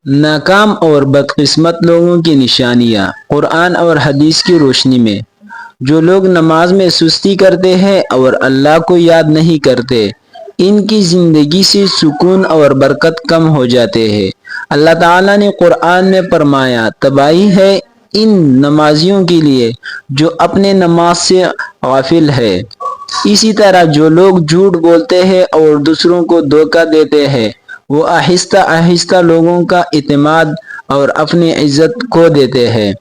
ناکام اور بدقسمت لوگوں کی نشانیاں قرآن اور حدیث کی روشنی میں۔ جو لوگ نماز میں سستی کرتے ہیں اور اللہ کو یاد نہیں کرتے، ان کی زندگی سے سکون اور برکت کم ہو جاتے ہیں۔ اللہ تعالیٰ نے قرآن میں فرمایا، تباہی ہے ان نمازیوں کے لیے جو اپنے نماز سے غافل ہے۔ اسی طرح جو لوگ جھوٹ بولتے ہیں اور دوسروں کو دھوکہ دیتے ہیں، وہ آہستہ آہستہ لوگوں کا اعتماد اور اپنی عزت کھو دیتے ہیں۔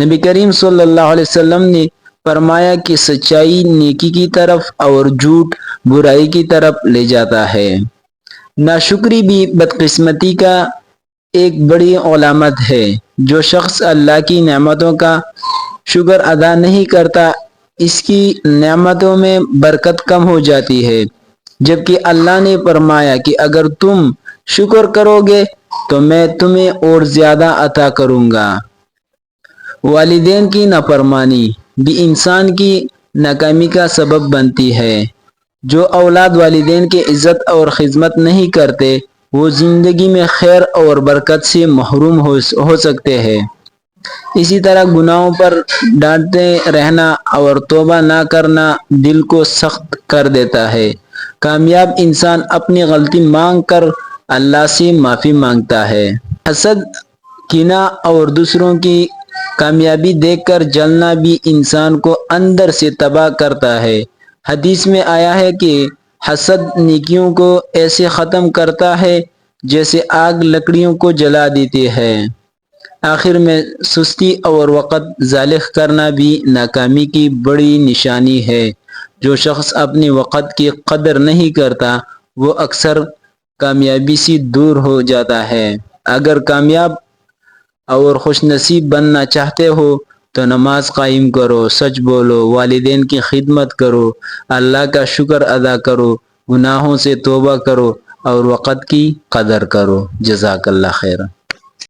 نبی کریم صلی اللہ علیہ وسلم نے فرمایا کہ سچائی نیکی کی طرف اور جھوٹ برائی کی طرف لے جاتا ہے۔ ناشکری بھی بدقسمتی کا ایک بڑی علامت ہے۔ جو شخص اللہ کی نعمتوں کا شکر ادا نہیں کرتا، اس کی نعمتوں میں برکت کم ہو جاتی ہے، جبکہ اللہ نے فرمایا کہ اگر تم شکر کرو گے تو میں تمہیں اور زیادہ عطا کروں گا۔ والدین کی نافرمانی بھی انسان کی ناکامی کا سبب بنتی ہے۔ جو اولاد والدین کی عزت اور خدمت نہیں کرتے، وہ زندگی میں خیر اور برکت سے محروم ہو سکتے ہیں۔ اسی طرح گناہوں پر ڈانٹتے رہنا اور توبہ نہ کرنا دل کو سخت کر دیتا ہے۔ کامیاب انسان اپنی غلطی مانگ کر اللہ سے معافی مانگتا ہے۔ حسد، کینہ اور دوسروں کی کامیابی دیکھ کر جلنا بھی انسان کو اندر سے تباہ کرتا ہے۔ حدیث میں آیا ہے کہ حسد نیکیوں کو ایسے ختم کرتا ہے جیسے آگ لکڑیوں کو جلا دیتی ہے۔ آخر میں سستی اور وقت ضائع کرنا بھی ناکامی کی بڑی نشانی ہے۔ جو شخص اپنے وقت کی قدر نہیں کرتا، وہ اکثر کامیابی سے دور ہو جاتا ہے۔ اگر کامیاب اور خوش نصیب بننا چاہتے ہو تو نماز قائم کرو، سچ بولو، والدین کی خدمت کرو، اللہ کا شکر ادا کرو، گناہوں سے توبہ کرو اور وقت کی قدر کرو۔ جزاک اللہ خیر۔